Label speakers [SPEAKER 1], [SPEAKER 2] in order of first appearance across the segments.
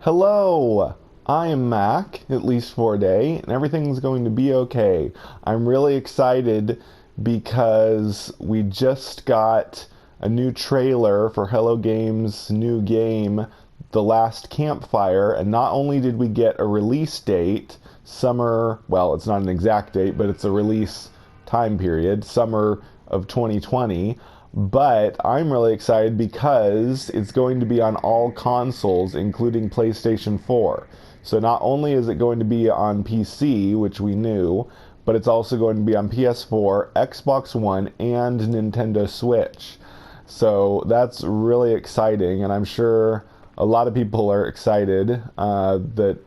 [SPEAKER 1] Hello, I am Mac, at least for a day, and everything's going to be okay. I'm really excited because we just got a new trailer for Hello Games' new game, The Last Campfire, and not only did we get a release date, summer, well, it's not an exact date, but it's a release time period, summer of 2020. But I'm really excited because it's going to be on all consoles, including PlayStation 4. So not only is it going to be on PC, which we knew, but it's also going to be on PS4, Xbox One, and Nintendo Switch. So that's really exciting, and I'm sure a lot of people are excited that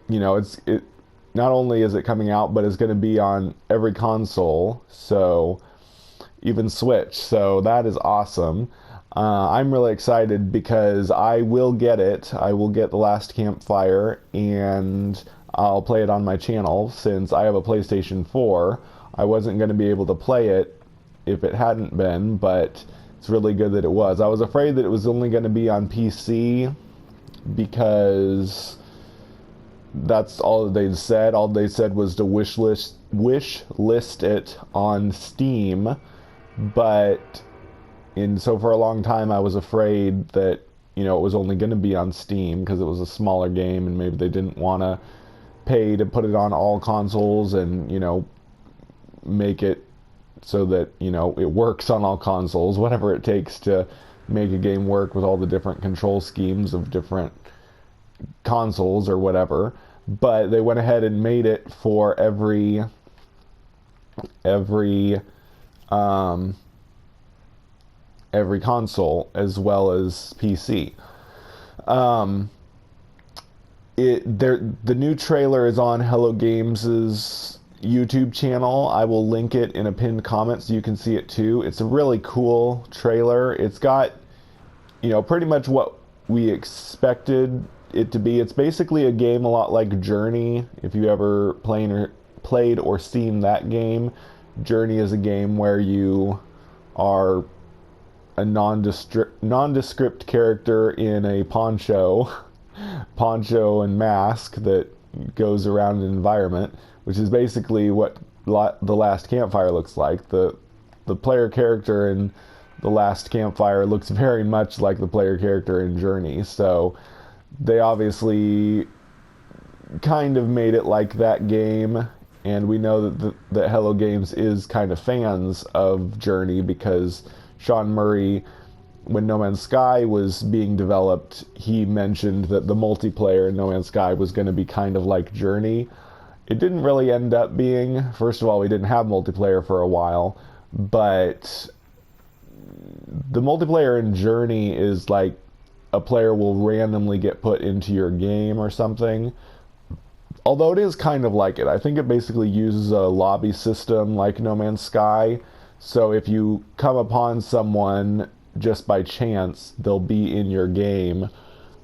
[SPEAKER 1] it not only is it coming out, but it's going to be on every console. So even Switch. So that is awesome. I'm really excited because I will get it. I will get The Last Campfire, and I'll play it on my channel since I have a PlayStation 4. I wasn't going to be able to play it if it hadn't been, but it's really good that it was. I was afraid that it was only going to be on PC because that's all they said. All they said was to wish list it on Steam. But for a long time I was afraid that it was only going to be on Steam because it was a smaller game and maybe they didn't want to pay to put it on all consoles and make it so that it works on all consoles, whatever it takes to make a game work with all the different control schemes of different consoles or whatever. But they went ahead and made it for every console as well as PC. The new trailer is on Hello Games' YouTube channel. I will link it in a pinned comment so you can see it too. It's a really cool trailer. It's got, pretty much what we expected it to be. It's basically a game a lot like Journey, if you ever played or seen that game. Journey is a game where you are a nondescript character in a poncho and mask that goes around an environment, which is basically what The Last Campfire looks like. The player character in The Last Campfire looks very much like the player character in Journey, so they obviously kind of made it like that game. And we know that Hello Games is kind of fans of Journey because Sean Murray, when No Man's Sky was being developed, he mentioned that the multiplayer in No Man's Sky was going to be kind of like Journey. It didn't really end up being. First of all, we didn't have multiplayer for a while, but the multiplayer in Journey is like a player will randomly get put into your game or something. Although it is kind of like it. I think it basically uses a lobby system like No Man's Sky. So if you come upon someone just by chance, they'll be in your game,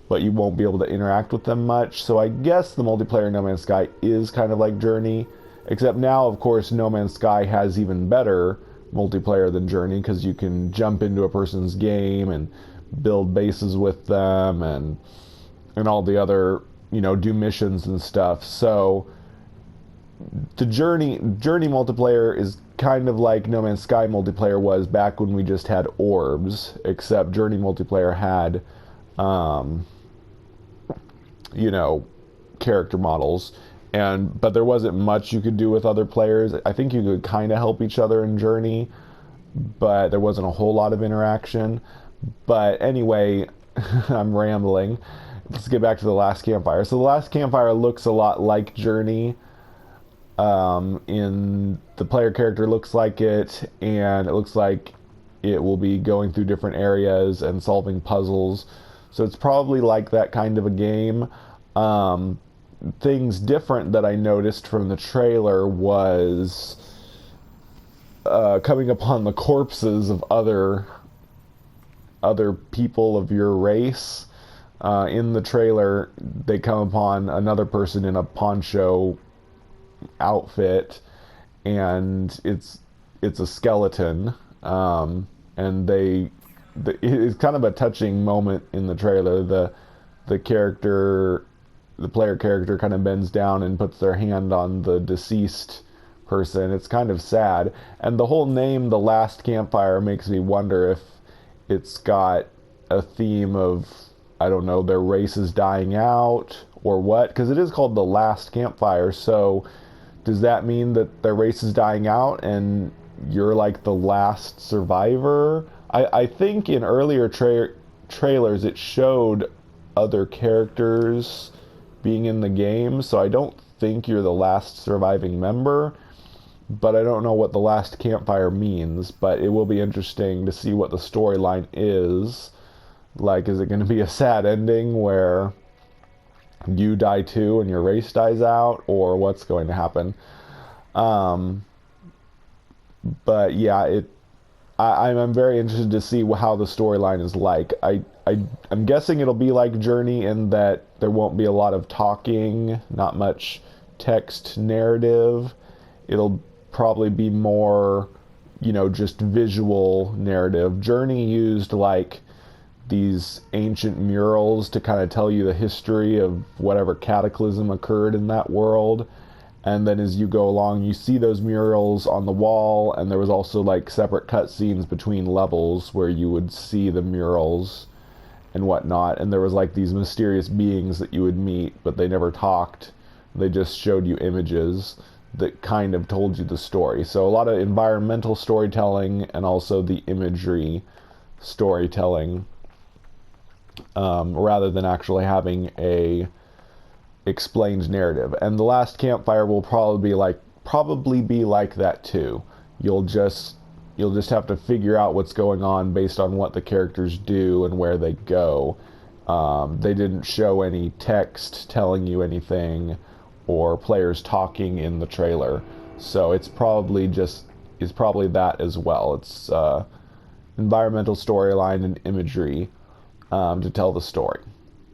[SPEAKER 1] but you won't be able to interact with them much. So I guess the multiplayer in No Man's Sky is kind of like Journey. Except now, of course, No Man's Sky has even better multiplayer than Journey because you can jump into a person's game and build bases with them and all the other do missions and stuff. So the Journey multiplayer is kind of like No Man's Sky multiplayer was back when we just had orbs, except Journey multiplayer had character models, but there wasn't much you could do with other players. I think you could kind of help each other in Journey, but there wasn't a whole lot of interaction. But anyway, I'm rambling. Let's get back to The Last Campfire. So The Last Campfire looks a lot like Journey. In the player character looks like it, and it looks like it will be going through different areas and solving puzzles. So it's probably like that kind of a game. Things different that I noticed from the trailer was coming upon the corpses of other people of your race. In the trailer, they come upon another person in a poncho outfit, and it's a skeleton, and it's kind of a touching moment in the trailer. the character, the player character kind of bends down and puts their hand on the deceased person. It's kind of sad. And the whole name, The Last Campfire, makes me wonder if it's got a theme of, I don't know, their race is dying out or what, because it is called The Last Campfire. So does that mean that their race is dying out and you're like the last survivor? I think in earlier trailers it showed other characters being in the game, so I don't think you're the last surviving member, but I don't know what The Last Campfire means. But it will be interesting to see what the storyline is. Like, is it going to be a sad ending where you die too and your race dies out, or what's going to happen? But yeah, I'm very interested to see how the storyline is like. I'm guessing it'll be like Journey in that there won't be a lot of talking, not much text narrative. It'll probably be more, just visual narrative. Journey used like these ancient murals to kind of tell you the history of whatever cataclysm occurred in that world. And then as you go along, you see those murals on the wall, and there was also like separate cutscenes between levels where you would see the murals and whatnot. And there was like these mysterious beings that you would meet, but they never talked. They just showed you images that kind of told you the story. So a lot of environmental storytelling and also the imagery storytelling, rather than actually having a explained narrative. And The Last Campfire will probably be like that too. You'll just have to figure out what's going on based on what the characters do and where they go. They didn't show any text telling you anything or players talking in the trailer, so it's probably that as well. It's environmental storyline and imagery to tell the story.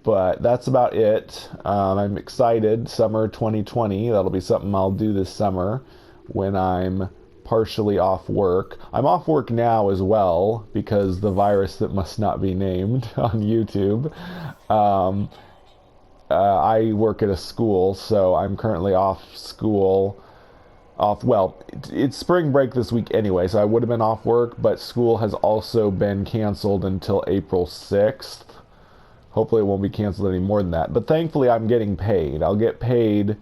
[SPEAKER 1] But that's about it. I'm excited. Summer 2020. That'll be something I'll do this summer when I'm partially off work. I'm off work now as well because the virus that must not be named on YouTube. I work at a school, so I'm currently off school. It's spring break this week anyway, so I would have been off work, but school has also been canceled until April 6th. Hopefully it won't be canceled any more than that. But thankfully I'm getting paid. I'll get paid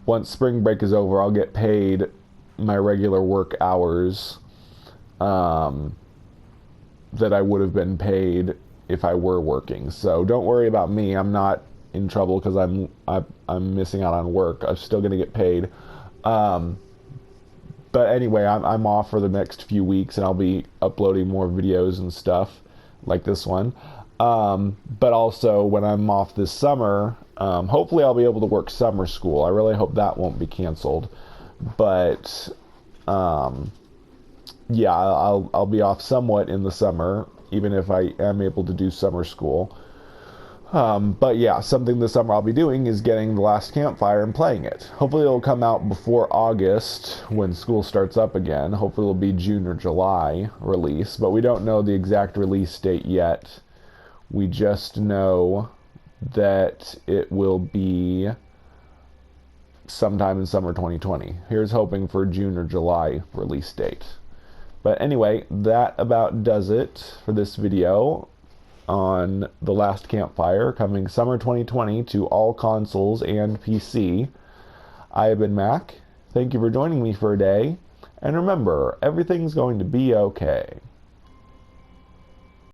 [SPEAKER 1] once spring break is over. I'll get paid my regular work hours that I would have been paid if I were working. So don't worry about me. I'm not in trouble because I'm missing out on work. I'm still going to get paid. But anyway, I'm off for the next few weeks, and I'll be uploading more videos and stuff like this one. But also when I'm off this summer, hopefully I'll be able to work summer school. I really hope that won't be canceled. But yeah, I'll be off somewhat in the summer, even if I am able to do summer school. But yeah, something this summer I'll be doing is getting The Last Campfire and playing it. Hopefully it'll come out before August when school starts up again. Hopefully it'll be June or July release, but we don't know the exact release date yet. We just know that it will be sometime in summer 2020. Here's hoping for June or July release date. But anyway, that about does it for this video on The Last Campfire, coming summer 2020 to all consoles and PC. I have been Mac. Thank you for joining me for a day. And remember, everything's going to be okay.